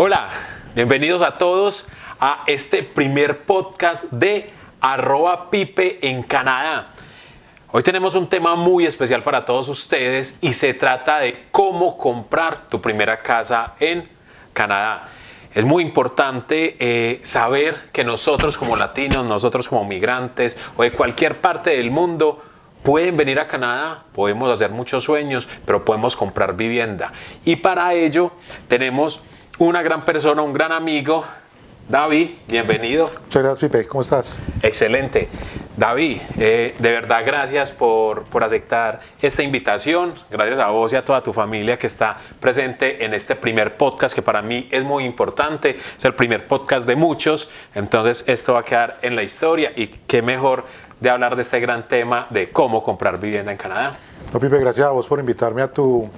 Hola, bienvenidos a todos a este primer podcast de @Pipe en Canadá. Hoy tenemos un tema muy especial para todos ustedes y se trata de cómo comprar tu primera casa en Canadá. Es muy importante saber que nosotros como latinos, nosotros como migrantes o de cualquier parte del mundo pueden venir a Canadá, podemos hacer muchos sueños, pero podemos comprar vivienda. Y para ello tenemos una gran persona, un gran amigo. David, bienvenido. Muchas gracias, Pipe. ¿Cómo estás? Excelente. David, de verdad gracias por aceptar esta invitación. Gracias a vos y a toda tu familia que está presente en este primer podcast, que para mí es muy importante. Es el primer podcast de muchos, entonces esto va a quedar en la historia y qué mejor de hablar de este gran tema de cómo comprar vivienda en Canadá. No, Pipe, gracias a vos por invitarme a tu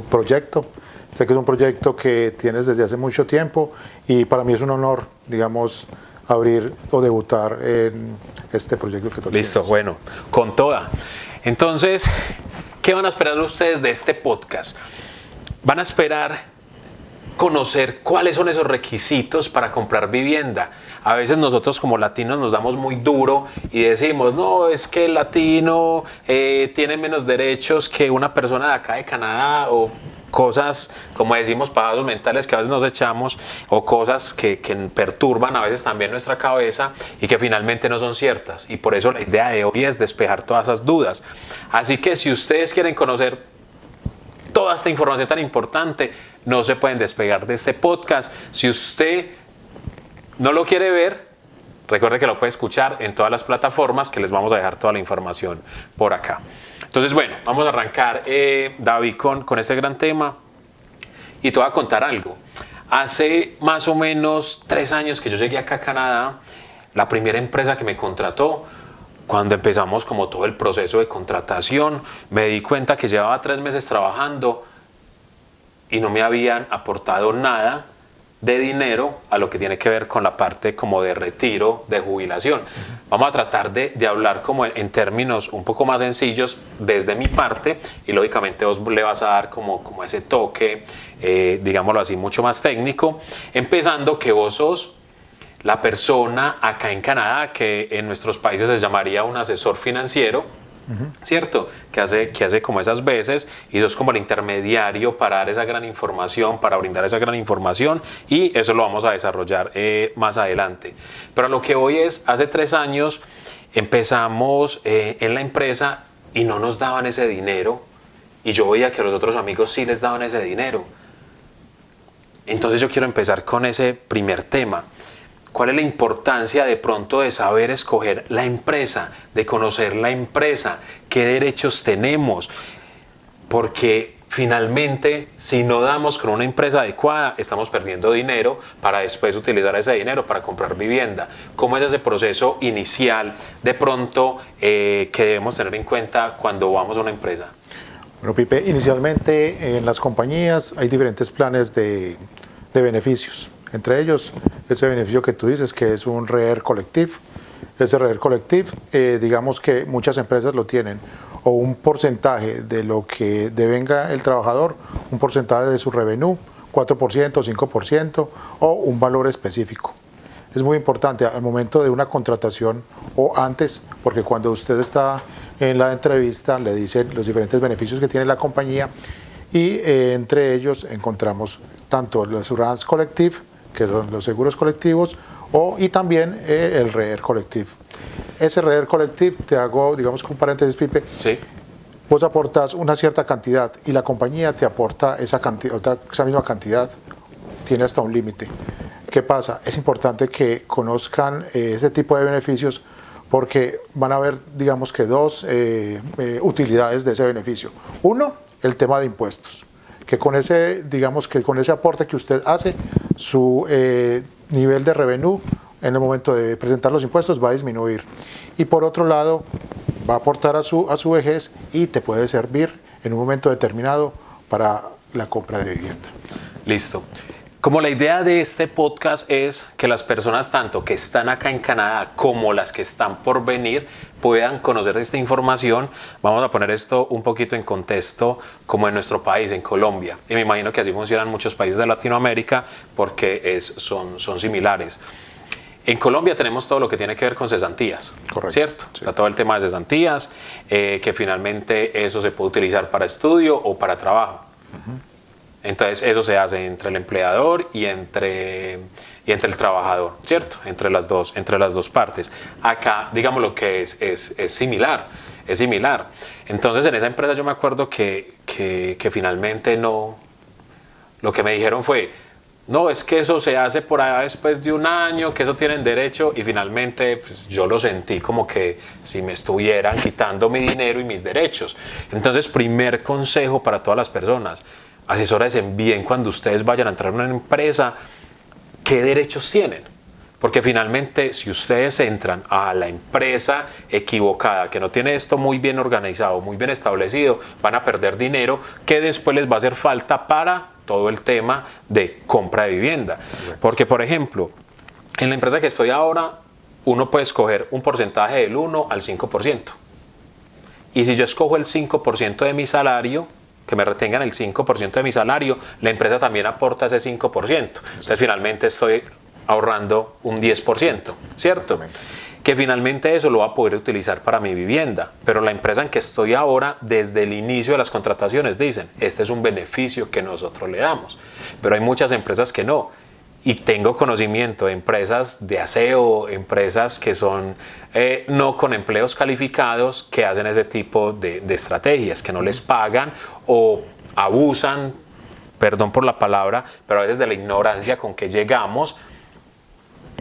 proyecto. Sé que es un proyecto que tienes desde hace mucho tiempo y para mí es un honor, digamos, abrir o debutar en este proyecto que tú tienes. Listo, bueno, con toda. Entonces, ¿qué van a esperar ustedes de este podcast? Van a esperar conocer cuáles son esos requisitos para comprar vivienda. A veces nosotros como latinos nos damos muy duro y decimos, no, es que el latino tiene menos derechos que una persona de acá de Canadá, o cosas, como decimos, pavazos mentales que a veces nos echamos, o cosas que perturban a veces también nuestra cabeza y que finalmente no son ciertas. Y por eso la idea de hoy es despejar todas esas dudas. Así que si ustedes quieren conocer toda esta información tan importante, no se pueden despegar de este podcast. Si usted no lo quiere ver, recuerde que lo puede escuchar en todas las plataformas, que les vamos a dejar toda la información por acá. Entonces, bueno, vamos a arrancar, David, con este gran tema. Y te voy a contar algo. Hace más o menos 3 años que yo llegué acá a Canadá, la primera empresa que me contrató, cuando empezamos como todo el proceso de contratación, me di cuenta que llevaba 3 meses trabajando y no me habían aportado nada de dinero a lo que tiene que ver con la parte como de retiro, de jubilación. Vamos a tratar de hablar como en términos un poco más sencillos desde mi parte, y lógicamente vos le vas a dar como ese toque, digámoslo así, mucho más técnico, empezando que vos sos la persona acá en Canadá que en nuestros países se llamaría un asesor financiero, ¿cierto? Que hace como esas veces, y sos como el intermediario para dar esa gran información, para brindar esa gran información, y eso lo vamos a desarrollar más adelante. Pero a lo que voy es, hace 3 años empezamos en la empresa y no nos daban ese dinero, y yo veía que los otros amigos sí les daban ese dinero. Entonces yo quiero empezar con ese primer tema. ¿Cuál es la importancia de pronto de saber escoger la empresa, de conocer la empresa, qué derechos tenemos? Porque finalmente, si no damos con una empresa adecuada, estamos perdiendo dinero para después utilizar ese dinero para comprar vivienda. ¿Cómo es ese proceso inicial de pronto que debemos tener en cuenta cuando vamos a una empresa? Bueno, Pipe, inicialmente en las compañías hay diferentes planes de beneficios. Entre ellos, ese beneficio que tú dices, que es un REER Collective. Ese REER Collective, digamos que muchas empresas lo tienen, o un porcentaje de lo que devenga el trabajador, un porcentaje de su revenue, 4%, 5%, o un valor específico. Es muy importante al momento de una contratación o antes, porque cuando usted está en la entrevista le dicen los diferentes beneficios que tiene la compañía, y entre ellos encontramos tanto el Assurance Collective, que son los seguros colectivos, y también el REER Collective. Ese REER Collective, te hago, digamos, un paréntesis, Pipe. Sí. Vos aportas una cierta cantidad y la compañía te aporta esa misma cantidad, tiene hasta un límite. ¿Qué pasa? Es importante que conozcan ese tipo de beneficios, porque van a haber, digamos que 2 utilidades de ese beneficio. Uno, el tema de impuestos, que con ese, digamos que con ese aporte que usted hace, su nivel de revenue en el momento de presentar los impuestos va a disminuir. Y por otro lado, va a aportar a su vejez y te puede servir en un momento determinado para la compra de vivienda. Listo. Como la idea de este podcast es que las personas tanto que están acá en Canadá como las que están por venir puedan conocer esta información, vamos a poner esto un poquito en contexto como en nuestro país, en Colombia. Y me imagino que así funcionan muchos países de Latinoamérica porque son similares. En Colombia tenemos todo lo que tiene que ver con cesantías, correcto, ¿cierto? Sí. Está todo el tema de cesantías, que finalmente eso se puede utilizar para estudio o para trabajo. Entonces eso se hace entre el empleador y entre el trabajador, ¿cierto? Entre las dos partes. Acá, digamos, lo que es similar, es similar. Entonces en esa empresa yo me acuerdo que finalmente no, lo que me dijeron fue, no, es que eso se hace por allá después de un año, que eso tienen derecho, y finalmente pues, yo lo sentí como que si me estuvieran quitando mi dinero y mis derechos. Entonces, primer consejo para todas las personas, asesórense bien cuando ustedes vayan a entrar en una empresa, ¿qué derechos tienen? Porque finalmente, si ustedes entran a la empresa equivocada, que no tiene esto muy bien organizado, muy bien establecido, van a perder dinero que después les va a hacer falta para todo el tema de compra de vivienda. Porque, por ejemplo, en la empresa que estoy ahora, uno puede escoger un porcentaje del 1 al 5%. Y si yo escojo el 5% de mi salario, que me retengan el 5% de mi salario, la empresa también aporta ese 5%. Entonces, finalmente estoy ahorrando un 10%, ¿cierto? Que finalmente eso lo va a poder utilizar para mi vivienda. Pero la empresa en que estoy ahora, desde el inicio de las contrataciones, dicen, este es un beneficio que nosotros le damos. Pero hay muchas empresas que no. Y tengo conocimiento de empresas de aseo, empresas que son no con empleos calificados, que hacen ese tipo de estrategias, que no les pagan o abusan, perdón por la palabra, pero a veces de la ignorancia con que llegamos,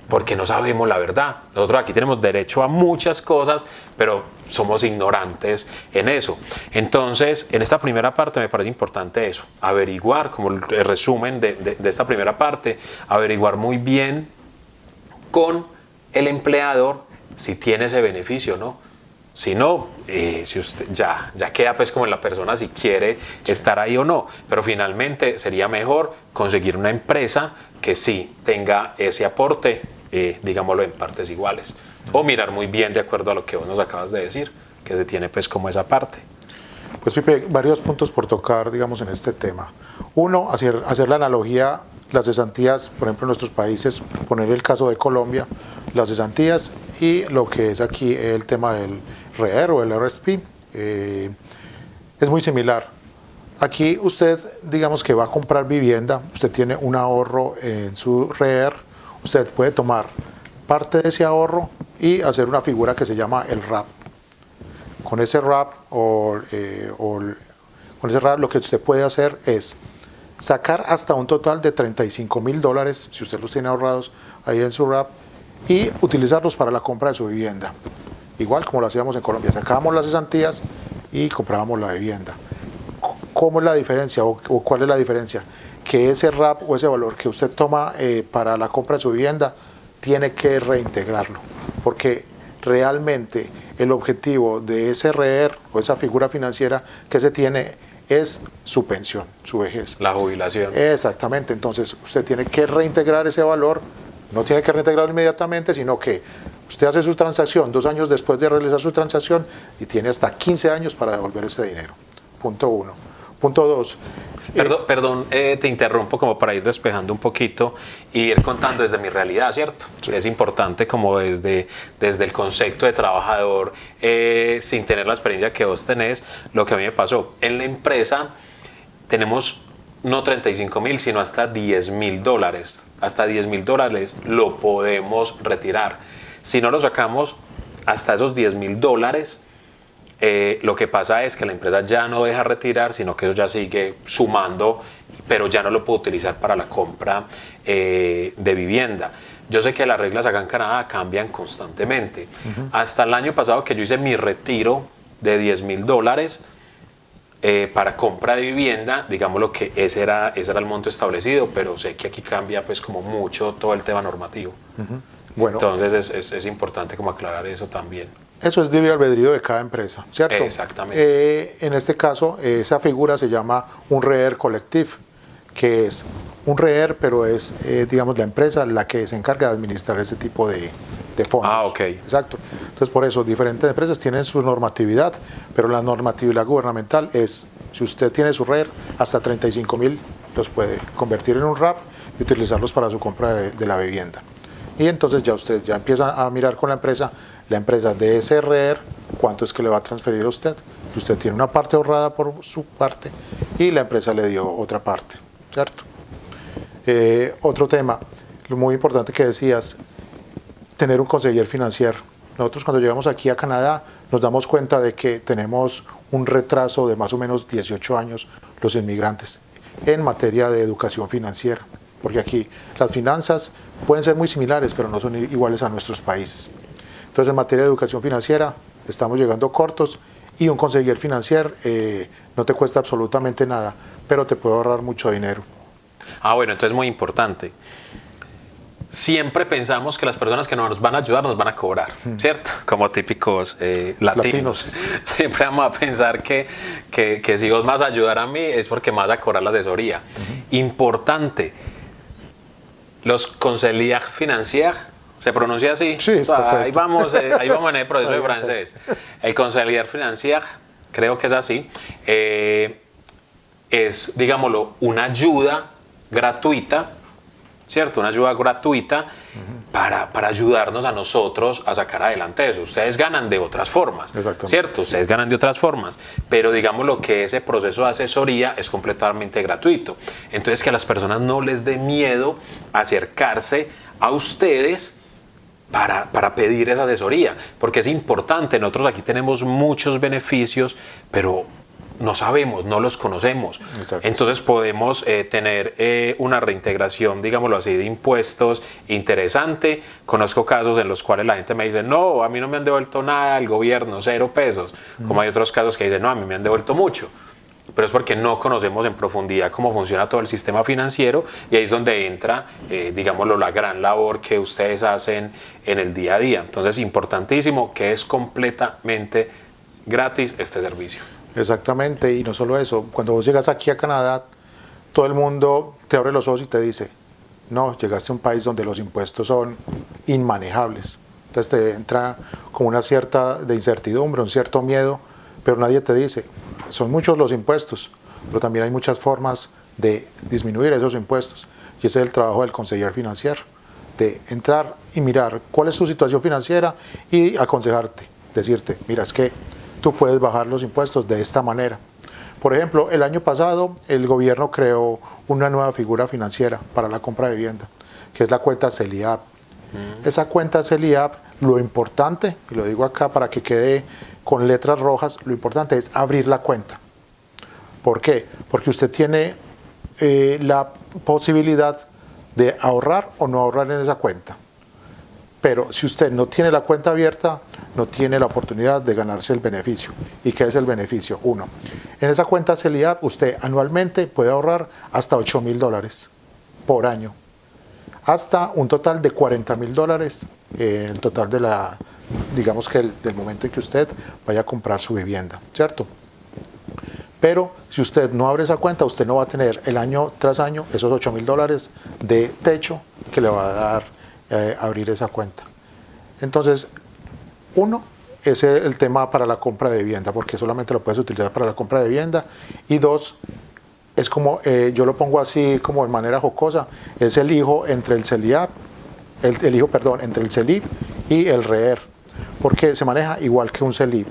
porque no sabemos la verdad. Nosotros aquí tenemos derecho a muchas cosas, pero somos ignorantes en eso. Entonces, en esta primera parte me parece importante eso, averiguar, como el resumen de esta primera parte, averiguar muy bien con el empleador si tiene ese beneficio o no. Si no, si usted ya queda pues como en la persona si quiere estar ahí o no. Pero finalmente sería mejor conseguir una empresa que sí tenga ese aporte, digámoslo en partes iguales. O mirar muy bien de acuerdo a lo que vos nos acabas de decir, que se tiene pues como esa parte. Pues Pipe, varios puntos por tocar, digamos, en este tema. Uno, hacer la analogía, las cesantías, por ejemplo, en nuestros países, poner el caso de Colombia, las cesantías y lo que es aquí el tema del REER o el RSP, es muy similar. Aquí usted, digamos que va a comprar vivienda, usted tiene un ahorro en su REER, usted puede tomar parte de ese ahorro y hacer una figura que se llama el RAP. Con ese RAP con ese RAP lo que usted puede hacer es sacar hasta un total de $35,000, si usted los tiene ahorrados ahí en su RAP, y utilizarlos para la compra de su vivienda. Igual como lo hacíamos en Colombia, sacábamos las cesantías y comprábamos la vivienda. ¿Cómo es la diferencia o cuál es la diferencia? Que ese RAP o ese valor que usted toma para la compra de su vivienda tiene que reintegrarlo, porque realmente el objetivo de ese REER o esa figura financiera que se tiene es su pensión, su vejez. La jubilación. Exactamente, entonces usted tiene que reintegrar ese valor, no tiene que reintegrarlo inmediatamente, sino que usted hace su transacción 2 años después de realizar su transacción y tiene hasta 15 años para devolver ese dinero. Punto 1. Punto 2. Perdón, te interrumpo como para ir despejando un poquito e ir contando desde mi realidad, ¿cierto? Sí. Es importante como desde el concepto de trabajador, sin tener la experiencia que vos tenés, lo que a mí me pasó. En la empresa tenemos no 35,000, sino hasta $10,000. Hasta $10,000 lo podemos retirar. Si no lo sacamos hasta esos $10,000, lo que pasa es que la empresa ya no deja retirar, sino que eso ya sigue sumando, pero ya no lo puede utilizar para la compra de vivienda. Yo sé que las reglas acá en Canadá cambian constantemente. Hasta el año pasado que yo hice mi retiro de $10,000 para compra de vivienda, digámoslo que ese era el monto establecido, pero sé que aquí cambia pues como mucho todo el tema normativo. Bueno, entonces es importante como aclarar eso también. Eso es libre albedrío de cada empresa, ¿cierto? Exactamente. En este caso, esa figura se llama un REER collective, que es un REER, pero es, digamos, la empresa la que se encarga de administrar ese tipo de fondos. Ah, ok. Exacto. Entonces, por eso, diferentes empresas tienen su normatividad, pero la normatividad gubernamental es, si usted tiene su REER, hasta 35.000 los puede convertir en un RAP y utilizarlos para su compra de la vivienda. Y entonces ya usted ya empieza a mirar con la empresa de ese REER, cuánto es que le va a transferir a usted. Usted tiene una parte ahorrada por su parte y la empresa le dio otra parte, ¿cierto? Otro tema, muy importante que decías, tener un conseller financiero. Nosotros cuando llegamos aquí a Canadá nos damos cuenta de que tenemos un retraso de más o menos 18 años los inmigrantes en materia de educación financiera, porque aquí las finanzas pueden ser muy similares, pero no son iguales a nuestros países. Entonces, en materia de educación financiera estamos llegando cortos y un conseller financiero no te cuesta absolutamente nada, pero te puede ahorrar mucho dinero. Ah, bueno, entonces muy importante. Siempre pensamos que las personas que nos van a ayudar nos van a cobrar, ¿cierto? Como típicos latinos. Siempre vamos a pensar que si vos vas a ayudar a mí es porque me vas a cobrar la asesoría. Importante, los conseillers financiers, ¿se pronuncia así? Sí, es perfecto. Ahí vamos en el proceso de francés. El conseiller financier, creo que es así, es, digámoslo, una ayuda gratuita, ¿cierto? Una ayuda gratuita para ayudarnos a nosotros a sacar adelante eso. Ustedes ganan de otras formas, ¿cierto? Ustedes ganan de otras formas, pero digamos lo que ese proceso de asesoría es completamente gratuito. Entonces, que a las personas no les dé miedo acercarse a ustedes para pedir esa asesoría, porque es importante. Nosotros aquí tenemos muchos beneficios, pero no sabemos, no los conocemos. Exacto. Entonces podemos tener una reintegración, digámoslo así, de impuestos interesante. Conozco casos en los cuales la gente me dice, no, a mí no me han devuelto nada, el gobierno, 0 pesos. Como hay otros casos que dicen, no, a mí me han devuelto mucho. Pero es porque no conocemos en profundidad cómo funciona todo el sistema financiero, y ahí es donde entra, digámoslo, la gran labor que ustedes hacen en el día a día. Entonces, importantísimo que es completamente gratis este servicio. Exactamente, y no solo eso, cuando vos llegas aquí a Canadá, todo el mundo te abre los ojos y te dice, no, llegaste a un país donde los impuestos son inmanejables. Entonces te entra como una cierta de incertidumbre, un cierto miedo, pero nadie te dice, son muchos los impuestos, pero también hay muchas formas de disminuir esos impuestos. Y ese es el trabajo del conseller financiero, de entrar y mirar cuál es tu situación financiera y aconsejarte, decirte, mira, es que tú puedes bajar los impuestos de esta manera. Por ejemplo, el año pasado el gobierno creó una nueva figura financiera para la compra de vivienda, que es la cuenta CELIAP. Esa cuenta CELIAP, lo importante, y lo digo acá para que quede con letras rojas, lo importante es abrir la cuenta. ¿Por qué? Porque usted tiene la posibilidad de ahorrar o no ahorrar en esa cuenta. Pero si usted no tiene la cuenta abierta, no tiene la oportunidad de ganarse el beneficio. ¿Y qué es el beneficio? Uno, en esa cuenta CELIAP usted anualmente puede ahorrar hasta $8,000 por año, hasta un total de $40,000, el total de la, digamos que del momento en que usted vaya a comprar su vivienda, ¿cierto? Pero si usted no abre esa cuenta, usted no va a tener el año tras año esos $8,000 de techo que le va a dar abrir esa cuenta. Entonces, uno, ese es el tema para la compra de vivienda, porque solamente lo puedes utilizar para la compra de vivienda. Y dos, es como, yo lo pongo así como de manera jocosa, es el hijo entre el CELIAP, entre el CELIP y el REER, porque se maneja igual que un CELIP.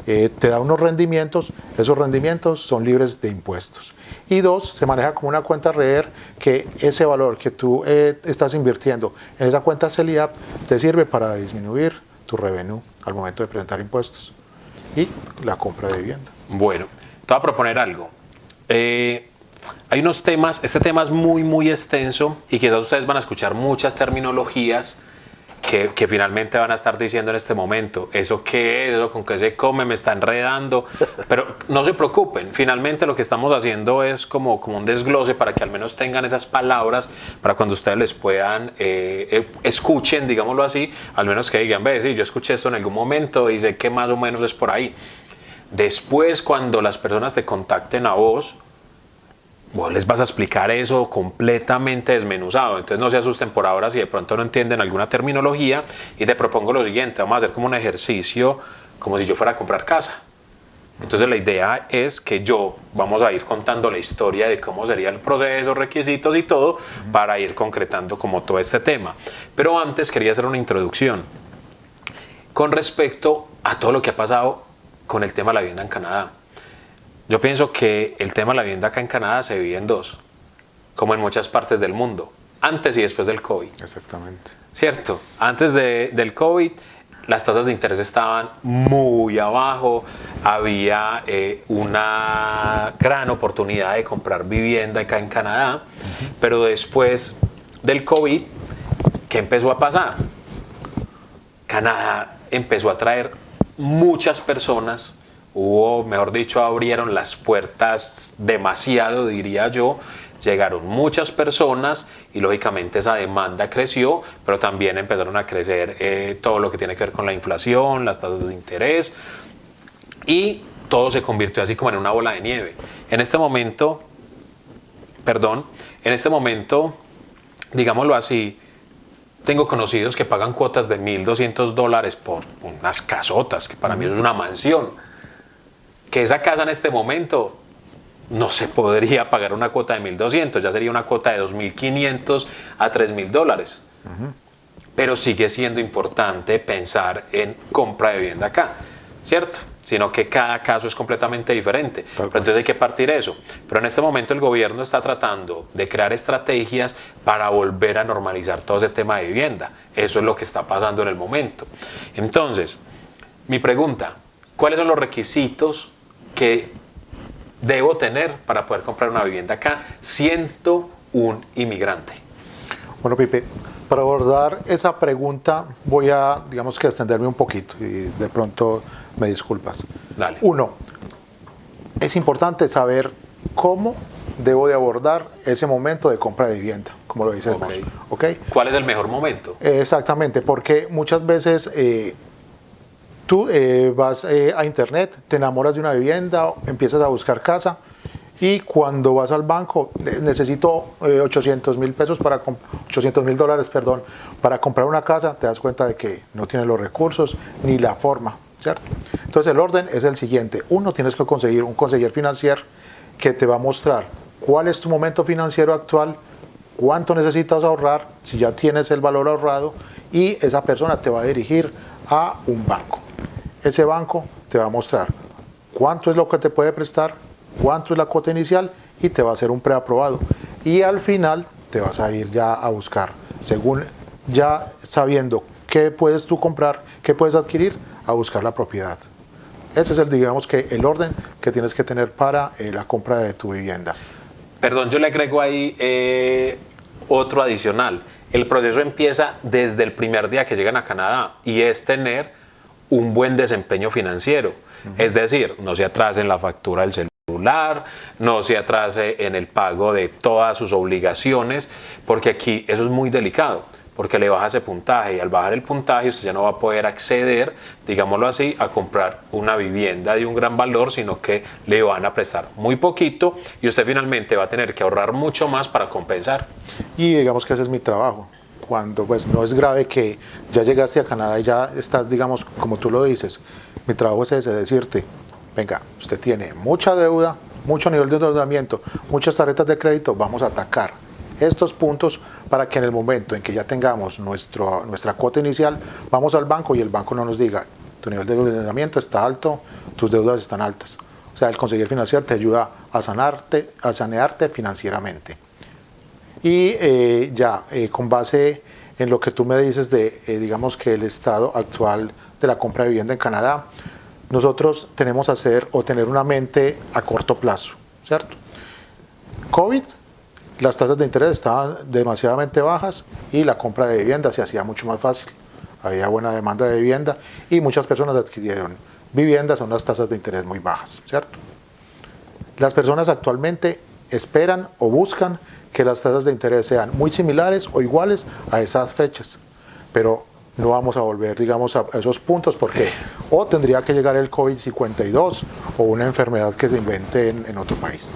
Te da unos rendimientos, esos rendimientos son libres de impuestos. Y dos, se maneja como una cuenta REER, que ese valor que tú estás invirtiendo en esa cuenta CELIAP te sirve para disminuir tu revenue al momento de presentar impuestos y la compra de vivienda. Bueno, te voy a proponer algo. Hay unos temas, este tema es muy extenso, y quizás ustedes van a escuchar muchas terminologías que finalmente van a estar diciendo en este momento, ¿eso qué es? ¿Eso con qué se come? ¿Me está enredando? Pero no se preocupen, finalmente lo que estamos haciendo es como un desglose para que al menos tengan esas palabras para cuando ustedes les puedan, escuchen, digámoslo así, al menos que digan, ve, sí, yo escuché esto en algún momento y sé que más o menos es por ahí. Después, cuando las personas te contacten a vos, vos les vas a explicar eso completamente desmenuzado. Entonces no se asusten por ahora si de pronto no entienden alguna terminología, y te propongo lo siguiente: vamos a hacer como un ejercicio, como si yo fuera a comprar casa. Entonces la idea es que vamos a ir contando la historia de cómo sería el proceso, requisitos y todo, para ir concretando como todo este tema. Pero antes quería hacer una introducción con respecto a todo lo que ha pasado con el tema de la vivienda en Canadá. Yo pienso que el tema de la vivienda acá en Canadá se divide en dos, como en muchas partes del mundo, antes y después del COVID. Exactamente. ¿Cierto? Antes del COVID, las tasas de interés estaban muy abajo, había una gran oportunidad de comprar vivienda acá en Canadá, pero después del COVID, ¿qué empezó a pasar? Canadá empezó a traer muchas personas, mejor dicho, abrieron las puertas demasiado, diría yo. Llegaron muchas personas y lógicamente esa demanda creció, pero también empezaron a crecer todo lo que tiene que ver con la inflación, las tasas de interés, y todo se convirtió así como en una bola de nieve. En este momento, digámoslo así, tengo conocidos que pagan cuotas de $1,200 por unas casotas, que para mí es una mansión. Que esa casa en este momento no se podría pagar una cuota de $1,200, ya sería una cuota de $2,500 a $3,000. Pero sigue siendo importante pensar en compra de vivienda acá, ¿cierto? Sino que cada caso es completamente diferente. Pero entonces hay que partir eso. Pero en este momento el gobierno está tratando de crear estrategias para volver a normalizar todo ese tema de vivienda. Eso es lo que está pasando en el momento. Entonces, mi pregunta: ¿cuáles son los requisitos que debo tener para poder comprar una vivienda acá, siendo un inmigrante? Bueno, Pipe, para abordar esa pregunta voy a, digamos que extenderme un poquito y de pronto me disculpas. Dale. Uno, es importante saber cómo debo de abordar ese momento de compra de vivienda, como lo dices vos. ¿Okay? ¿Cuál es el mejor momento? Exactamente, porque muchas veces tú vas a internet, te enamoras de una vivienda, empiezas a buscar casa, y cuando vas al banco, necesito $800,000 para comprar una casa, te das cuenta de que no tienes los recursos ni la forma, ¿cierto? Entonces el orden es el siguiente: uno, tienes que conseguir un consejero financiero que te va a mostrar cuál es tu momento financiero actual, cuánto necesitas ahorrar, si ya tienes el valor ahorrado, y esa persona te va a dirigir a un banco. Ese banco te va a mostrar cuánto es lo que te puede prestar, cuánto es la cuota inicial, y te va a hacer un preaprobado. Y al final te vas a ir ya a buscar, según ya sabiendo qué puedes tú comprar, qué puedes adquirir, a buscar la propiedad. Ese es el orden que tienes que tener para la compra de tu vivienda. Perdón, yo le agrego ahí otro adicional. El proceso empieza desde el primer día que llegan a Canadá, y es tener un buen desempeño financiero. Es decir, no se atrase en la factura del celular, no se atrase en el pago de todas sus obligaciones, porque aquí eso es muy delicado, porque le baja ese puntaje, y al bajar el puntaje usted ya no va a poder acceder, digámoslo así, a comprar una vivienda de un gran valor, sino que le van a prestar muy poquito y usted finalmente va a tener que ahorrar mucho más para compensar. Y digamos que ese es mi trabajo. Cuando pues no es grave que ya llegaste a Canadá y ya estás, digamos, como tú lo dices, mi trabajo es ese: decirte, venga, usted tiene mucha deuda, mucho nivel de endeudamiento, muchas tarjetas de crédito, vamos a atacar estos puntos para que en el momento en que ya tengamos nuestra cuota inicial, vamos al banco y el banco no nos diga, tu nivel de endeudamiento está alto, tus deudas están altas. O sea, el consejero financiero te ayuda a sanearte financieramente. Y con base en lo que tú me dices de, digamos, que el estado actual de la compra de vivienda en Canadá, nosotros tenemos tener una mente a corto plazo, ¿cierto? COVID, las tasas de interés estaban demasiadamente bajas y la compra de vivienda se hacía mucho más fácil. Había buena demanda de vivienda y muchas personas adquirieron viviendas a unas tasas de interés muy bajas, ¿cierto? Las personas actualmente esperan o buscan que las tasas de interés sean muy similares o iguales a esas fechas, pero no vamos a volver, digamos, a esos puntos, porque o tendría que llegar el COVID-52 o una enfermedad que se invente en otro país.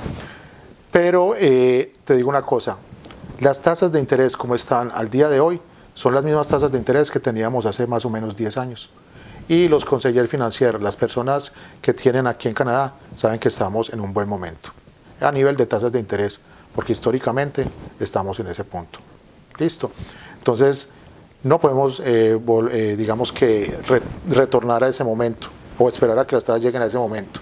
Pero te digo una cosa, las tasas de interés como están al día de hoy son las mismas tasas de interés que teníamos hace más o menos 10 años. Y los consejeros financieros, las personas que tienen aquí en Canadá, saben que estamos en un buen momento a nivel de tasas de interés, porque históricamente estamos en ese punto. Listo. Entonces, no podemos, digamos que, retornar a ese momento o esperar a que las tasas lleguen a ese momento.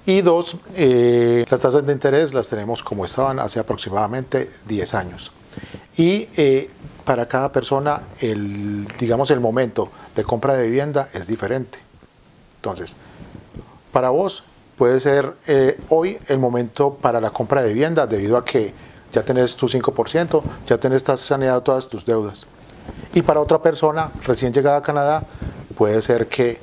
Y dos, las tasas de interés las tenemos como estaban hace aproximadamente 10 años. Y para cada persona, digamos, el momento de compra de vivienda es diferente. Entonces, para vos puede ser hoy el momento para la compra de vivienda debido a que ya tenés tu 5%, ya tenés saneado todas tus deudas. Y para otra persona recién llegada a Canadá, puede ser que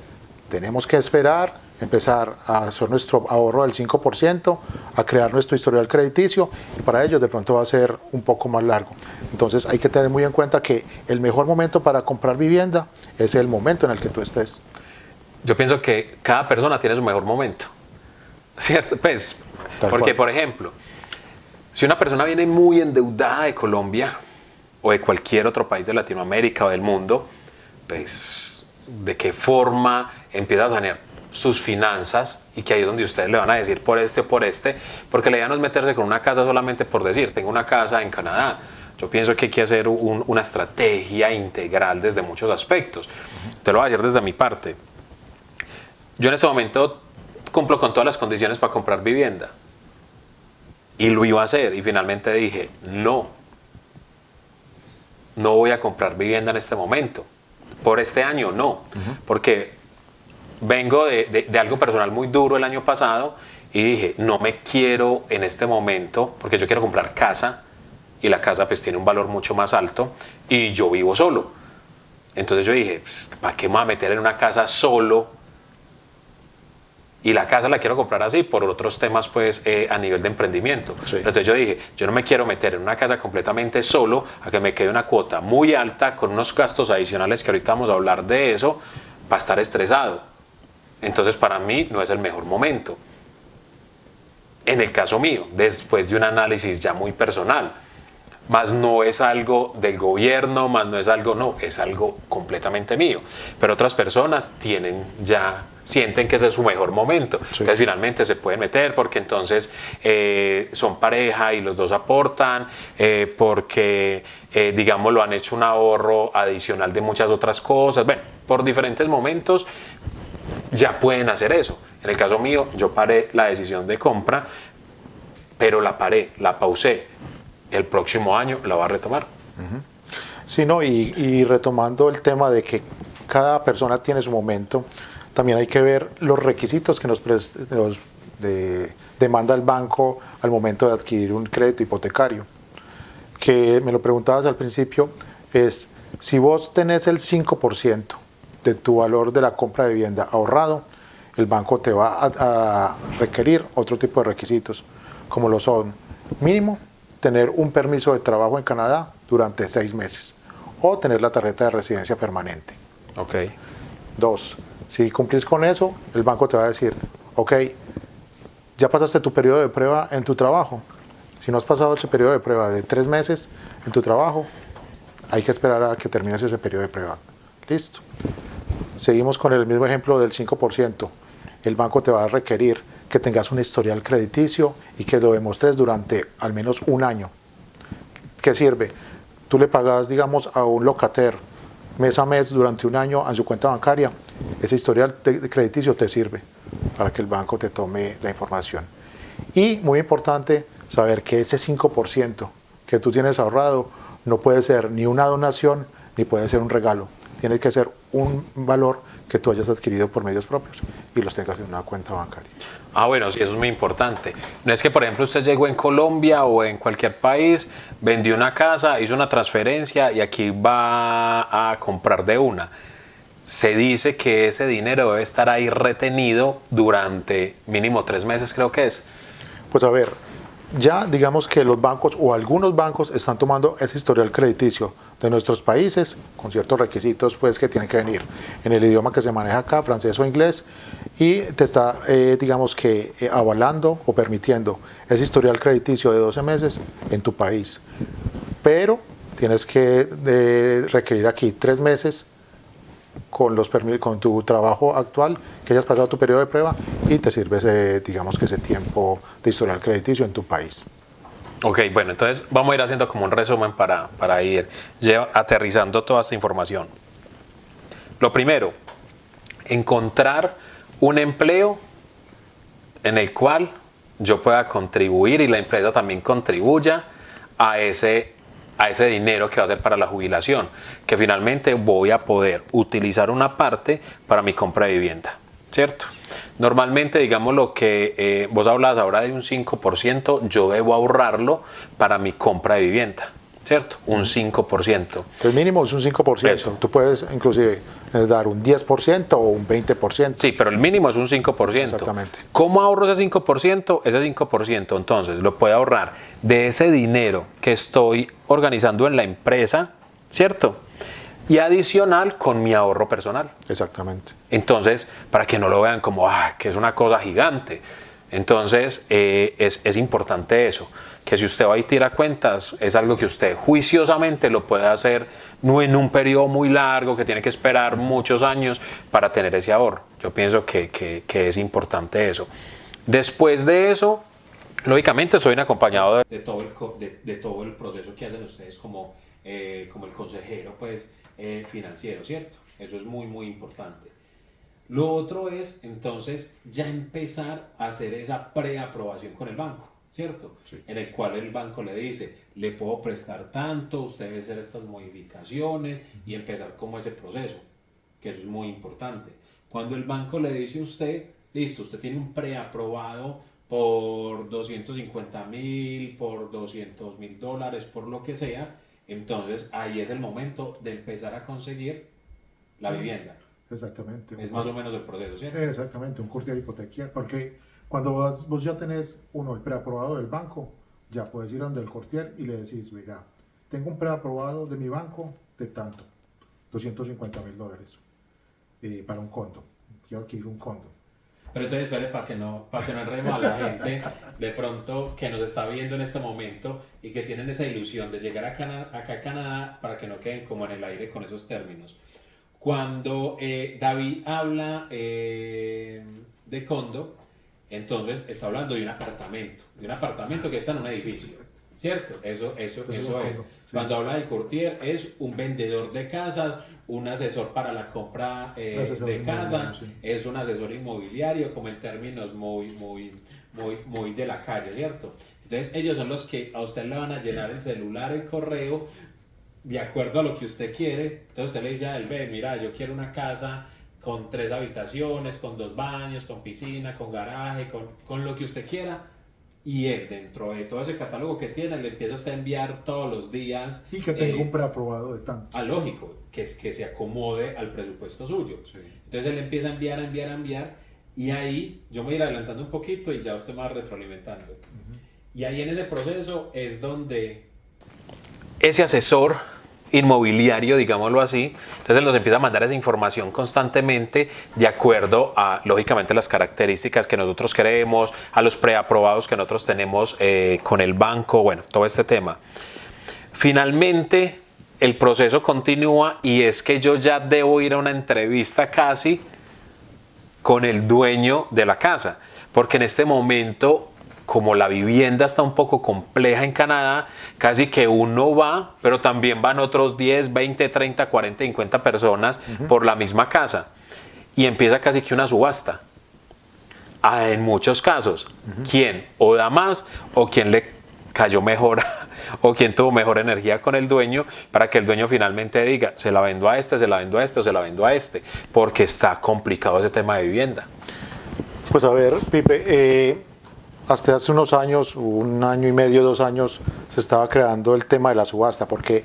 tenemos que esperar, empezar a hacer nuestro ahorro del 5%, a crear nuestro historial crediticio, y para ellos de pronto va a ser un poco más largo. Entonces hay que tener muy en cuenta que el mejor momento para comprar vivienda es el momento en el que tú estés. Yo pienso que cada persona tiene su mejor momento, ¿cierto? Pues, porque, por ejemplo, si una persona viene muy endeudada de Colombia o de cualquier otro país de Latinoamérica o del mundo, pues, ¿de qué forma empieza a sanear sus finanzas? Y que ahí es donde ustedes le van a decir por este, porque la idea no es meterse con una casa solamente por decir, tengo una casa en Canadá. Yo pienso que hay que hacer una estrategia integral desde muchos aspectos. Te lo voy a decir desde mi parte. Yo en este momento cumplo con todas las condiciones para comprar vivienda. Y lo iba a hacer y finalmente dije, no voy a comprar vivienda en este momento. Por este año no, porque vengo de algo personal muy duro el año pasado y dije, no me quiero en este momento, porque yo quiero comprar casa y la casa pues tiene un valor mucho más alto y yo vivo solo. Entonces yo dije, pues, ¿para qué me voy a meter en una casa solo? Y la casa la quiero comprar así por otros temas pues a nivel de emprendimiento. Sí. Entonces yo dije, yo no me quiero meter en una casa completamente solo a que me quede una cuota muy alta con unos gastos adicionales que ahorita vamos a hablar de eso para estar estresado. Entonces para mí no es el mejor momento. En el caso mío, después de un análisis ya muy personal, más no es algo del gobierno, más no es algo, no, es algo completamente mío. Pero otras personas sienten que ese es su mejor momento. Sí. Entonces finalmente se pueden meter porque entonces son pareja y los dos aportan, porque digamos lo han hecho un ahorro adicional de muchas otras cosas. Bueno, por diferentes momentos ya pueden hacer eso. En el caso mío, yo paré la decisión de compra, pero la pausé. El próximo año la va a retomar. Sí, no, y retomando el tema de que cada persona tiene su momento, también hay que ver los requisitos que nos demanda el banco al momento de adquirir un crédito hipotecario. Que me lo preguntabas al principio, es si vos tenés el 5% de tu valor de la compra de vivienda ahorrado, el banco te va a requerir otro tipo de requisitos, como lo son mínimo tener un permiso de trabajo en Canadá durante 6 meses o tener la tarjeta de residencia permanente. Ok. 2, si cumplís con eso, el banco te va a decir, ok, ya pasaste tu periodo de prueba en tu trabajo. Si no has pasado ese periodo de prueba de 3 meses en tu trabajo, hay que esperar a que termines ese periodo de prueba. Listo. Seguimos con el mismo ejemplo del 5%. El banco te va a requerir que tengas un historial crediticio y que lo demuestres durante al menos un año. ¿Qué sirve? Tú le pagas, digamos, a un locatario mes a mes durante un año en su cuenta bancaria. Ese historial crediticio te sirve para que el banco te tome la información. Y muy importante saber que ese 5% que tú tienes ahorrado no puede ser ni una donación ni puede ser un regalo. Tiene que ser un valor que tú hayas adquirido por medios propios y los tengas en una cuenta bancaria. Ah, bueno, sí, eso es muy importante. No es que, por ejemplo, usted llegó en Colombia o en cualquier país, vendió una casa, hizo una transferencia y aquí va a comprar de una. Se dice que ese dinero debe estar ahí retenido durante mínimo 3 meses, creo que es. Pues a ver, ya digamos que los bancos o algunos bancos están tomando ese historial crediticio de nuestros países con ciertos requisitos pues que tienen que venir en el idioma que se maneja acá, francés o inglés, y te está digamos que avalando o permitiendo ese historial crediticio de 12 meses en tu país. Pero tienes que requerir aquí 3 meses con tu trabajo actual, que hayas pasado tu periodo de prueba y te sirve digamos que ese tiempo de historial crediticio en tu país. Ok, bueno, entonces vamos a ir haciendo como un resumen para ir aterrizando toda esta información. Lo primero, encontrar un empleo en el cual yo pueda contribuir y la empresa también contribuya a ese dinero que va a ser para la jubilación, que finalmente voy a poder utilizar una parte para mi compra de vivienda, ¿cierto? Normalmente, digamos lo que vos hablabas ahora de un 5%, yo debo ahorrarlo para mi compra de vivienda, ¿cierto? Un 5%. El mínimo es un 5%. Eso. Tú puedes inclusive dar un 10% o un 20%. Sí, pero el mínimo es un 5%. Exactamente. ¿Cómo ahorro ese 5%? Ese 5%, entonces, lo puedo ahorrar de ese dinero que estoy organizando en la empresa, ¿cierto? Y adicional con mi ahorro personal. Exactamente. Entonces, para que no lo vean como, que es una cosa gigante. Entonces, es importante eso, que si usted va y tira cuentas, es algo que usted juiciosamente lo puede hacer, no en un periodo muy largo, que tiene que esperar muchos años para tener ese ahorro. Yo pienso que es importante eso. Después de eso, lógicamente estoy acompañado de todo el proceso que hacen ustedes como el consejero pues, financiero, ¿cierto? Eso es muy, muy importante. Lo otro es, entonces, ya empezar a hacer esa preaprobación con el banco, ¿cierto? Sí. En el cual el banco le dice, le puedo prestar tanto, usted debe hacer estas modificaciones y empezar como ese proceso, que eso es muy importante. Cuando el banco le dice a usted, listo, usted tiene un preaprobado por 250.000, por $200.000, por lo que sea, entonces ahí es el momento de empezar a conseguir la vivienda. Exactamente. Es más o menos el proceso, ¿cierto? Exactamente, un courtier hipotecario, porque cuando vos ya tenés el preaprobado del banco, ya puedes ir donde el courtier y le decís, venga, tengo un preaprobado de mi banco de tanto, $250.000 para un condo, quiero adquirir un condo. Pero entonces, espere, para que no enredemos a la gente de pronto que nos está viendo en este momento y que tienen esa ilusión de llegar acá a Canadá, para que no queden como en el aire con esos términos. Cuando David habla de condo, entonces está hablando de un apartamento que está en un edificio, ¿cierto? Eso es. Sí. Cuando habla de courtier, es un vendedor de casas, un asesor para la compra de casa, sí. Es un asesor inmobiliario, como en términos muy de la calle, ¿cierto? Entonces ellos son los que a usted le van a llenar el celular, el correo, de acuerdo a lo que usted quiere. Entonces usted le dice a él, ve, mira, yo quiero una casa con 3 habitaciones, con 2 baños, con piscina, con garaje, con lo que usted quiera. Y él, dentro de todo ese catálogo que tiene, le empieza a usted a enviar todos los días. Y que tenga un preaprobado de tanto. Lógico, que se acomode al presupuesto suyo. Sí. Entonces él empieza a enviar. Y ahí, yo me voy a ir adelantando un poquito y ya usted me va retroalimentando. Y ahí en ese proceso es donde ese asesor inmobiliario, digámoslo así, entonces nos empieza a mandar esa información constantemente de acuerdo a, lógicamente, las características que nosotros queremos, a los preaprobados que nosotros tenemos con el banco, bueno, todo este tema. Finalmente, el proceso continúa y es que yo ya debo ir a una entrevista casi con el dueño de la casa, porque en este momento, como la vivienda está un poco compleja en Canadá, casi que uno va, pero también van otros 10, 20, 30, 40, 50 personas por la misma casa. Y empieza casi que una subasta. En muchos casos, ¿quién o da más o quién le cayó mejor o quién tuvo mejor energía con el dueño para que el dueño finalmente diga, se la vendo a este, se la vendo a este o se la vendo a este? Porque está complicado ese tema de vivienda. Pues a ver, Pipe, hasta hace unos años, 1 año y medio, 2 años, se estaba creando el tema de la subasta, porque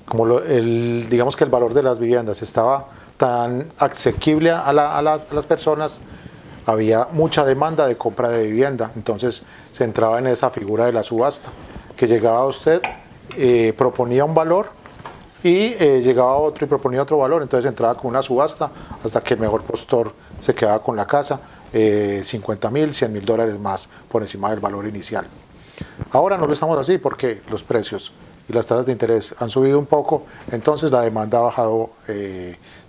como digamos que el valor de las viviendas estaba tan asequible a las personas, había mucha demanda de compra de vivienda, entonces se entraba en esa figura de la subasta, que llegaba usted, proponía un valor y llegaba otro y proponía otro valor, entonces entraba con una subasta hasta que el mejor postor se quedaba con la casa, 50.000, $100.000 más por encima del valor inicial. Ahora no lo estamos así porque los precios y las tasas de interés han subido un poco, entonces la demanda ha bajado,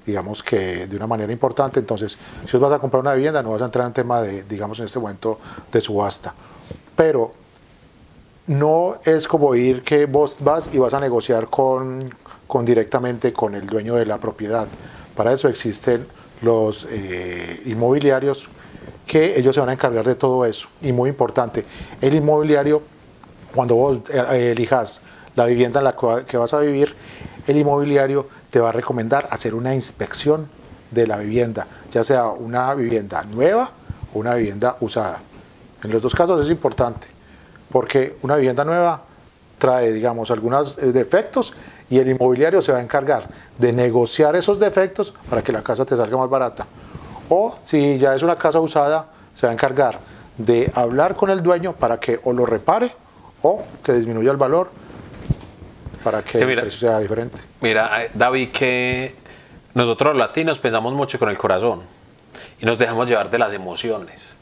digamos que de una manera importante. Entonces, si vos vas a comprar una vivienda, no vas a entrar en tema de, digamos en este momento, de subasta. Pero no es como ir que vos vas y vas a negociar directamente con el dueño de la propiedad. Para eso existen los inmobiliarios, que ellos se van a encargar de todo eso. Y muy importante, el inmobiliario, cuando vos elijas la vivienda en la que vas a vivir, el inmobiliario te va a recomendar hacer una inspección de la vivienda, ya sea una vivienda nueva o una vivienda usada. En los dos casos es importante, porque una vivienda nueva trae, digamos, algunos defectos y el inmobiliario se va a encargar de negociar esos defectos para que la casa te salga más barata. O si ya es una casa usada, se va a encargar de hablar con el dueño para que o lo repare o que disminuya el valor para que el precio sea diferente. Mira, David, que nosotros los latinos pensamos mucho con el corazón y nos dejamos llevar de las emociones.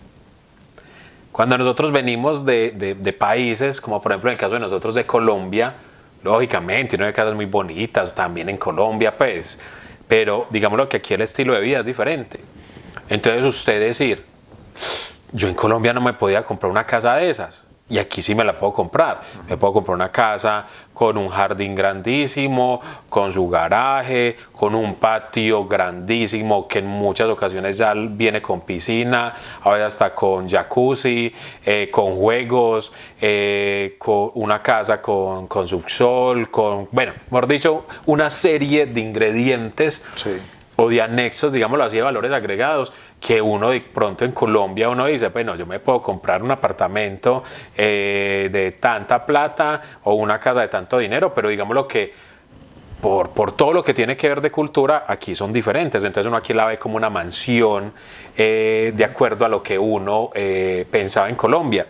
Cuando nosotros venimos de países, como por ejemplo en el caso de nosotros de Colombia, lógicamente uno ve casas muy bonitas también en Colombia, pues, pero digámoslo que aquí el estilo de vida es diferente. Entonces usted decir, yo en Colombia no me podía comprar una casa de esas, y aquí sí me la puedo comprar. Me puedo comprar una casa con un jardín grandísimo, con su garaje, con un patio grandísimo que en muchas ocasiones ya viene con piscina, ahora hasta con jacuzzi, con juegos, con una casa con subsol, bueno, mejor dicho, una serie de ingredientes. Sí. O de anexos, digámoslo así, de valores agregados, que uno de pronto en Colombia uno dice, bueno, yo me puedo comprar un apartamento de tanta plata o una casa de tanto dinero, pero digámoslo que por todo lo que tiene que ver de cultura, aquí son diferentes. Entonces uno aquí la ve como una mansión de acuerdo a lo que uno pensaba en Colombia.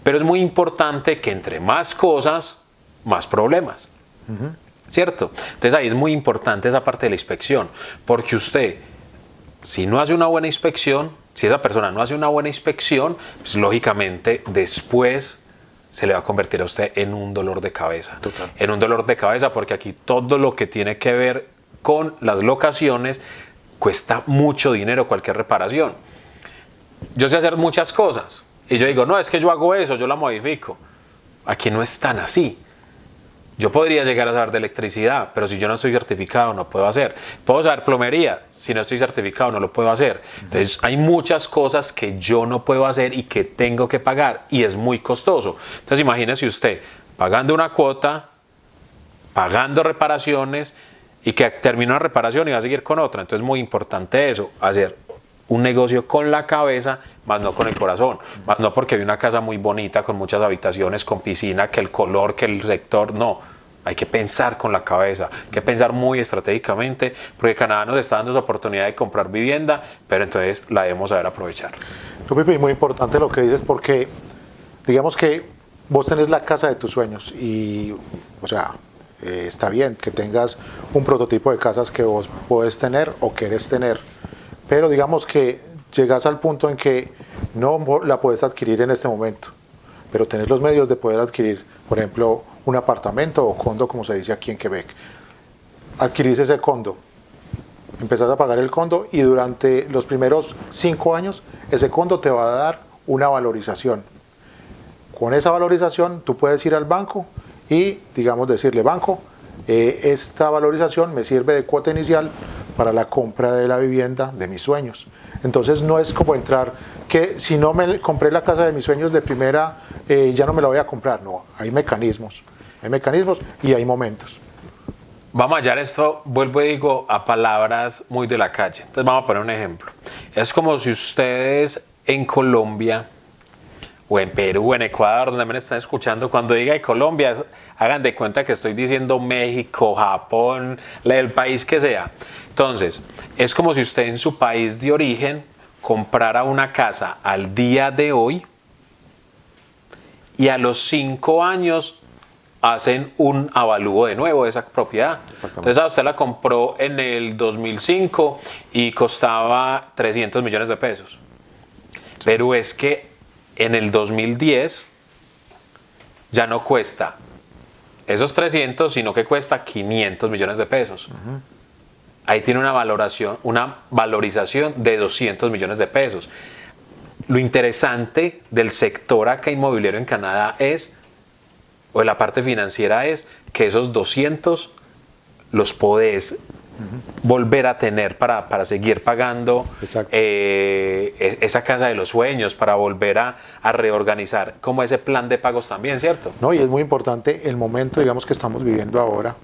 Pero es muy importante que entre más cosas, más problemas. Uh-huh. ¿Cierto? Entonces ahí es muy importante esa parte de la inspección, porque usted, si no hace una buena inspección, si esa persona no hace una buena inspección, pues lógicamente después se le va a convertir a usted en un dolor de cabeza. Total. En un dolor de cabeza, porque aquí todo lo que tiene que ver con las locaciones cuesta mucho dinero, cualquier reparación. Yo sé hacer muchas cosas y yo digo, no, es que yo hago eso, yo la modifico. Aquí no es tan así. Yo podría llegar a saber de electricidad, pero si yo no estoy certificado no puedo hacer. Puedo saber plomería, si no estoy certificado no lo puedo hacer. Entonces hay muchas cosas que yo no puedo hacer y que tengo que pagar y es muy costoso. Entonces imagínese usted pagando una cuota, pagando reparaciones y que termina una reparación y va a seguir con otra. Entonces es muy importante eso, hacer un negocio con la cabeza, más no con el corazón, más no porque vi una casa muy bonita, con muchas habitaciones, con piscina, que el color, que el sector, no. Hay que pensar con la cabeza, hay que pensar muy estratégicamente, porque Canadá nos está dando esa oportunidad de comprar vivienda, pero entonces la debemos saber aprovechar. Pipi, muy importante lo que dices, porque digamos que vos tenés la casa de tus sueños y, o sea, está bien que tengas un prototipo de casas que vos podés tener o querés tener, pero digamos que llegas al punto en que no la puedes adquirir en este momento, pero tenés los medios de poder adquirir, por ejemplo, un apartamento o condo, como se dice aquí en Quebec. Adquirís ese condo, empezás a pagar el condo y durante los primeros 5 años ese condo te va a dar una valorización. Con esa valorización tú puedes ir al banco y, digamos, decirle, banco, esta valorización me sirve de cuota inicial para la compra de la vivienda de mis sueños. Entonces no es como entrar, que si no me compré la casa de mis sueños de primera, ya no me la voy a comprar. No, hay mecanismos y hay momentos. Vamos a hallar esto, vuelvo y digo, a palabras muy de la calle. Entonces vamos a poner un ejemplo. Es como si ustedes en Colombia o en Perú, en Ecuador, donde me están escuchando, cuando diga de Colombia, hagan de cuenta que estoy diciendo México, Japón, el país que sea. Entonces, es como si usted en su país de origen comprara una casa al día de hoy y a los 5 años hacen un avalúo de nuevo de esa propiedad. Entonces a usted la compró en el 2005 y costaba 300 millones de pesos. Pero es que en el 2010 ya no cuesta esos 300, sino que cuesta 500 millones de pesos. Ahí tiene una valorización de 200 millones de pesos. Lo interesante del sector acá inmobiliario en Canadá o de la parte financiera es que esos 200 los podés volver a tener para seguir pagando esa casa de los sueños, para volver a reorganizar como ese plan de pagos también, ¿cierto? No, y es muy importante el momento, digamos, que estamos viviendo ahora.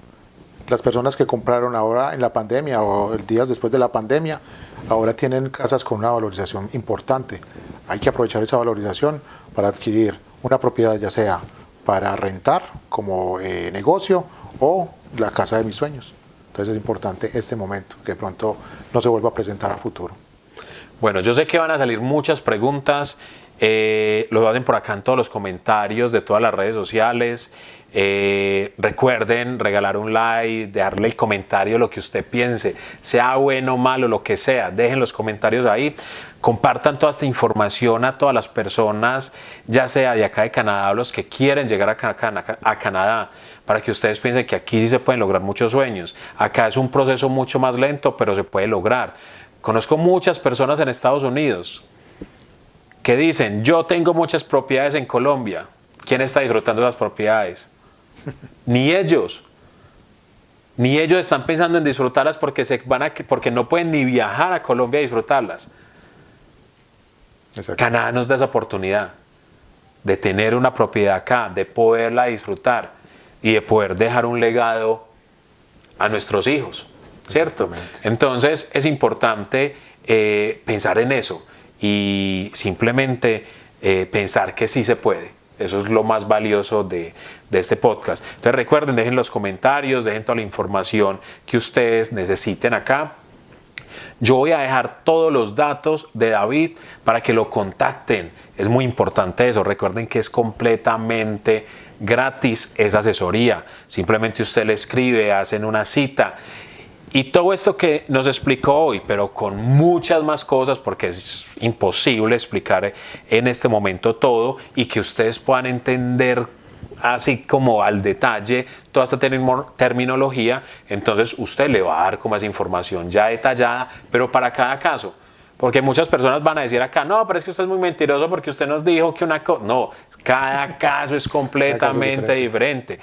Las personas que compraron ahora en la pandemia o días después de la pandemia, ahora tienen casas con una valorización importante. Hay que aprovechar esa valorización para adquirir una propiedad, ya sea para rentar como negocio o la casa de mis sueños. Entonces es importante este momento, que de pronto no se vuelva a presentar a futuro. Bueno, yo sé que van a salir muchas preguntas, lo hacen por acá en todos los comentarios de todas las redes sociales. Recuerden regalar un like, dejarle el comentario lo que usted piense, sea bueno o malo, lo que sea, dejen los comentarios ahí. Compartan toda esta información a todas las personas, ya sea de acá de Canadá o los que quieren llegar a Canadá, para que ustedes piensen que aquí sí se pueden lograr muchos sueños. Acá es un proceso mucho más lento, pero se puede lograr. Conozco muchas personas en Estados Unidos que dicen, yo tengo muchas propiedades en Colombia. ¿Quién está disfrutando de las propiedades? Ni ellos. Ni ellos están pensando en disfrutarlas porque no pueden ni viajar a Colombia a disfrutarlas. Exacto. Canadá nos da esa oportunidad de tener una propiedad acá, de poderla disfrutar y de poder dejar un legado a nuestros hijos, ¿cierto? Entonces es importante pensar en eso y simplemente pensar que sí se puede. Eso es lo más valioso de este podcast. Entonces recuerden, dejen los comentarios, dejen toda la información que ustedes necesiten acá. Yo voy a dejar todos los datos de David para que lo contacten. Es muy importante eso. Recuerden que es completamente gratis esa asesoría. Simplemente usted le escribe, hacen una cita. Y todo esto que nos explicó hoy, pero con muchas más cosas, porque es imposible explicar en este momento todo y que ustedes puedan entender así como al detalle toda esta terminología, entonces usted le va a dar como esa información ya detallada, pero para cada caso. Porque muchas personas van a decir acá, no, pero es que usted es muy mentiroso porque usted nos dijo que una cosa... No, cada caso es completamente diferente.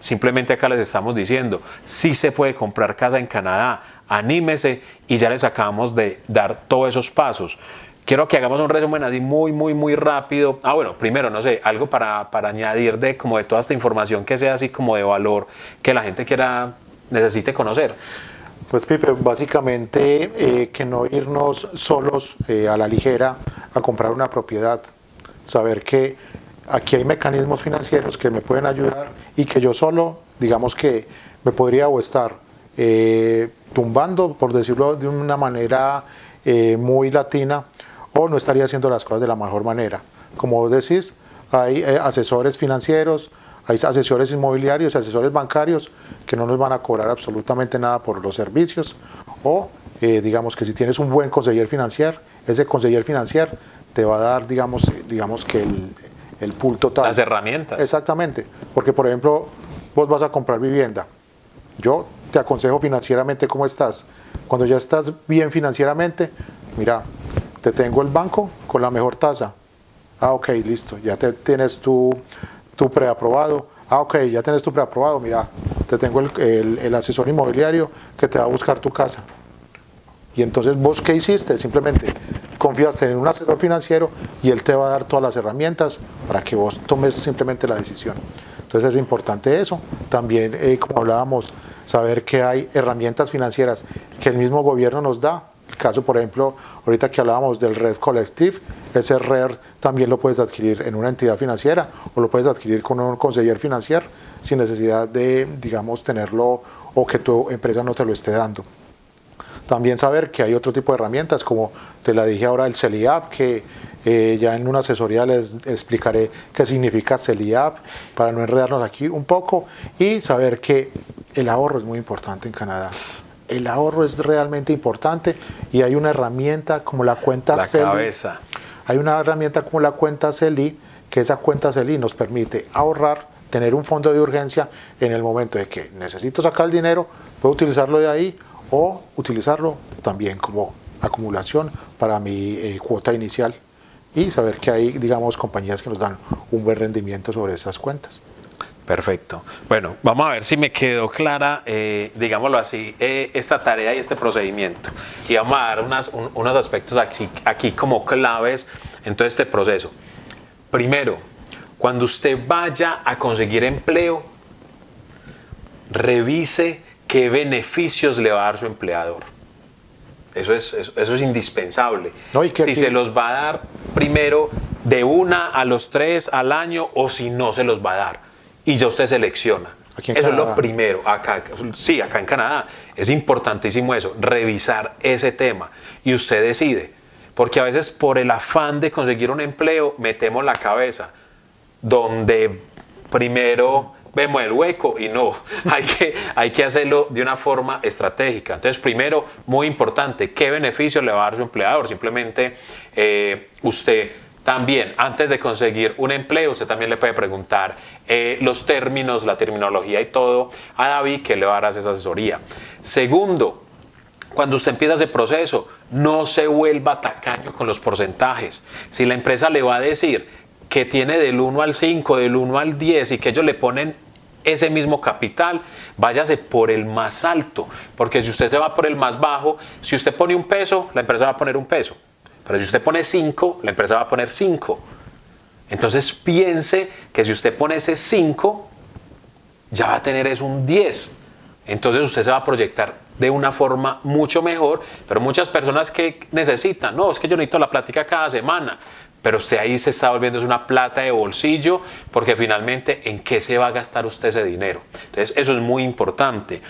Simplemente acá les estamos diciendo, sí se puede comprar casa en Canadá, anímese y ya les acabamos de dar todos esos pasos. Quiero que hagamos un resumen así muy rápido. Bueno, primero, no sé, algo para añadir de toda esta información que sea así como de valor, que la gente necesite conocer. Pues Pipe, básicamente que no irnos solos a la ligera a comprar una propiedad. Saber que aquí hay mecanismos financieros que me pueden ayudar y que yo solo, digamos que me podría estar tumbando, por decirlo de una manera muy latina, o no estaría haciendo las cosas de la mejor manera. Como vos decís, hay asesores financieros, hay asesores inmobiliarios, asesores bancarios que no nos van a cobrar absolutamente nada por los servicios, o digamos que si tienes un buen conseller financiero, ese conseller financiero te va a dar, digamos que el pool total. Las herramientas. Exactamente, porque por ejemplo, vos vas a comprar vivienda, yo te aconsejo financieramente cómo estás. Cuando ya estás bien financieramente, mira, te tengo el banco con la mejor tasa. Ok, listo, ya tienes tu preaprobado. Ok, ya tienes tu preaprobado, mira, te tengo el asesor inmobiliario que te va a buscar tu casa. Y entonces, ¿vos qué hiciste? Simplemente confiaste en un asesor financiero y él te va a dar todas las herramientas para que vos tomes simplemente la decisión. Entonces es importante eso. También, como hablábamos, saber que hay herramientas financieras que el mismo gobierno nos da. El caso, por ejemplo, ahorita que hablábamos del RED Collective, ese RED también lo puedes adquirir en una entidad financiera o lo puedes adquirir con un conseller financiero sin necesidad de, digamos, tenerlo o que tu empresa no te lo esté dando. También saber que hay otro tipo de herramientas, como te la dije ahora, el CELIAP, que ya en una asesoría les explicaré qué significa CELIAP, para no enredarnos aquí un poco, y saber que el ahorro es muy importante en Canadá. El ahorro es realmente importante y hay una herramienta como la cuenta CELI. La cabeza. Hay una herramienta como la cuenta CELI, que esa cuenta CELI nos permite ahorrar, tener un fondo de urgencia en el momento de que necesito sacar el dinero, puedo utilizarlo de ahí o utilizarlo también como acumulación para mi cuota inicial y saber que hay, digamos, compañías que nos dan un buen rendimiento sobre esas cuentas. Perfecto. Bueno, vamos a ver si me quedó clara, digámoslo así, esta tarea y este procedimiento. Y vamos a dar unos aspectos aquí como claves en todo este proceso. Primero, cuando usted vaya a conseguir empleo, revise qué beneficios le va a dar su empleador. Eso es indispensable. No, ¿y si se los va a dar primero de 1 a los 3 al año o si no se los va a dar. Y ya usted selecciona. Eso Canadá. Es lo primero. Acá en Canadá. Es importantísimo eso, revisar ese tema. Y usted decide. Porque a veces por el afán de conseguir un empleo metemos la cabeza donde primero vemos el hueco y no, hay que hacerlo de una forma estratégica. Entonces, primero, muy importante, ¿qué beneficio le va a dar su empleador? Simplemente usted también, antes de conseguir un empleo, usted también le puede preguntar los términos, la terminología y todo a David, que le va a dar esa asesoría. Segundo, cuando usted empieza ese proceso, no se vuelva tacaño con los porcentajes. Si la empresa le va a decir que tiene del 1 al 5, del 1 al 10 y que ellos le ponen ese mismo capital, váyase por el más alto, porque si usted se va por el más bajo, si usted pone un peso, la empresa va a poner un peso, pero si usted pone 5, la empresa va a poner 5. Entonces piense que si usted pone ese 5, ya va a tener es un 10. Entonces usted se va a proyectar de una forma mucho mejor, pero muchas personas que necesitan, no, es que yo necesito la plática cada semana, pero usted ahí se está volviendo una plata de bolsillo, porque finalmente, ¿en qué se va a gastar usted ese dinero? Entonces eso es muy importante.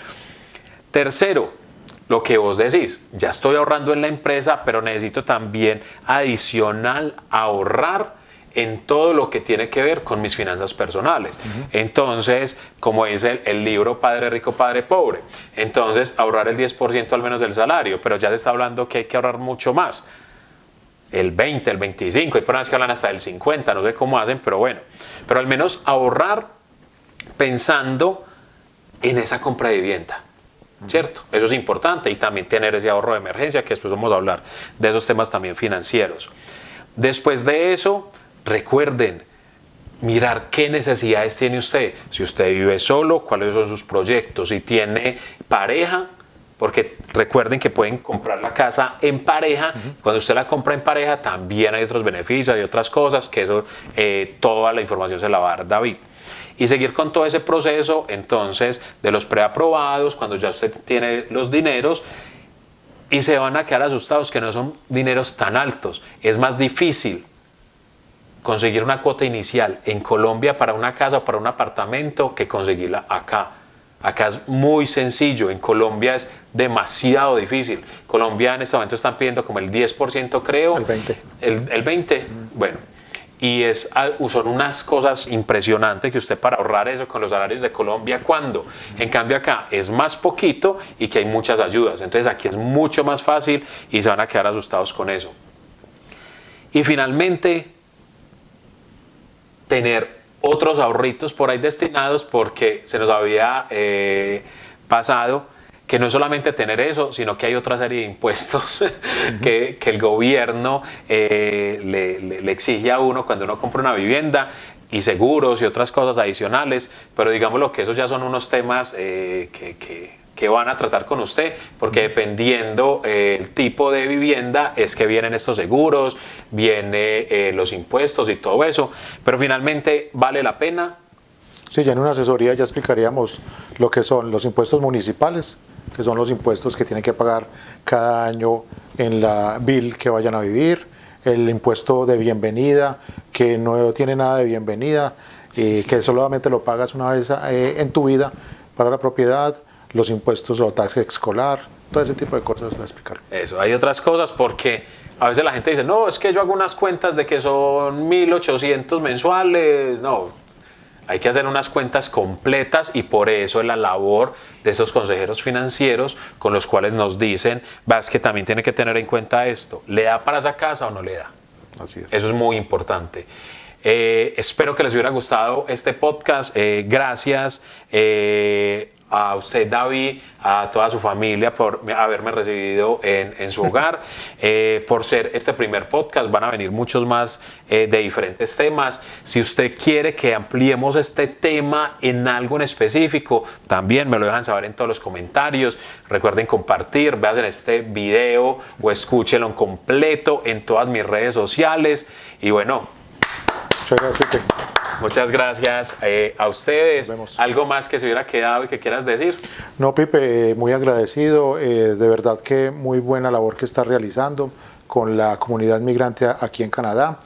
Tercero, lo que vos decís, ya estoy ahorrando en la empresa, pero necesito también adicional ahorrar en todo lo que tiene que ver con mis finanzas personales. Entonces, como dice el libro Padre Rico, Padre Pobre, entonces ahorrar el 10% al menos del salario, pero ya se está hablando que hay que ahorrar mucho más. El 20, el 25, hay personas que hablan hasta del 50, no sé cómo hacen, pero bueno. Pero al menos ahorrar pensando en esa compra de vivienda, ¿cierto? Eso es importante y también tener ese ahorro de emergencia, que después vamos a hablar de esos temas también financieros. Después de eso, recuerden mirar qué necesidades tiene usted. Si usted vive solo, cuáles son sus proyectos. Si tiene pareja, porque recuerden que pueden comprar la casa en pareja. Cuando usted la compra en pareja, también hay otros beneficios, hay otras cosas, que eso, toda la información se la va a dar David. Y seguir con todo ese proceso, entonces, de los preaprobados, cuando ya usted tiene los dineros, y se van a quedar asustados que no son dineros tan altos. Es más difícil conseguir una cuota inicial en Colombia para una casa o para un apartamento que conseguirla acá. Acá es muy sencillo, en Colombia es demasiado difícil. Colombia en este momento están pidiendo como el 10%, creo. El 20%. El 20%, bueno. Y son unas cosas impresionantes que usted para ahorrar eso con los salarios de Colombia, ¿cuándo? En cambio acá es más poquito y que hay muchas ayudas. Entonces aquí es mucho más fácil y se van a quedar asustados con eso. Y finalmente, tener otros ahorritos por ahí destinados, porque se nos había pasado que no es solamente tener eso, sino que hay otra serie de impuestos que el gobierno le exige a uno cuando uno compra una vivienda, y seguros y otras cosas adicionales, pero digámoslo que esos ya son unos temas que van a tratar con usted, porque dependiendo el tipo de vivienda es que vienen estos seguros, vienen los impuestos y todo eso, pero finalmente vale la pena. Sí, ya en una asesoría ya explicaríamos lo que son los impuestos municipales, que son los impuestos que tienen que pagar cada año en la bill que vayan a vivir, el impuesto de bienvenida, que no tiene nada de bienvenida, que solamente lo pagas una vez en tu vida para la propiedad, los impuestos, la tasa escolar, todo ese tipo de cosas la explicaron. Eso, hay otras cosas porque a veces la gente dice, no, es que yo hago unas cuentas de que son 1.800 mensuales. No, hay que hacer unas cuentas completas y por eso es la labor de esos consejeros financieros con los cuales nos dicen, vas que también tiene que tener en cuenta esto, ¿le da para esa casa o no le da? Así es. Eso es muy importante. Espero que les hubiera gustado este podcast. Gracias a usted, David, a toda su familia por haberme recibido en su hogar, por ser este primer podcast. Van a venir muchos más de diferentes temas. Si usted quiere que ampliemos este tema en algo en específico, también me lo dejan saber en todos los comentarios. Recuerden compartir, vean este video o escúchenlo en completo en todas mis redes sociales. Y bueno, Muchas gracias, Pipe. muchas gracias a ustedes. Nos vemos. ¿Algo más que se hubiera quedado y que quieras decir? No, Pipe, muy agradecido. De verdad que muy buena labor que está realizando con la comunidad migrante aquí en Canadá.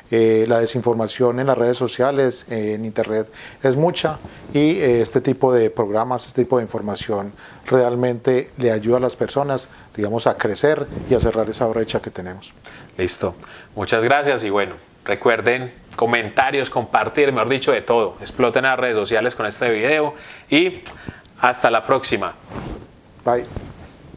La desinformación en las redes sociales, en internet, es mucha y este tipo de programas, este tipo de información realmente le ayuda a las personas, digamos, a crecer y a cerrar esa brecha que tenemos. Listo. Muchas gracias y bueno, recuerden comentarios, compartir, mejor dicho, de todo. Exploten las redes sociales con este video y hasta la próxima. Bye.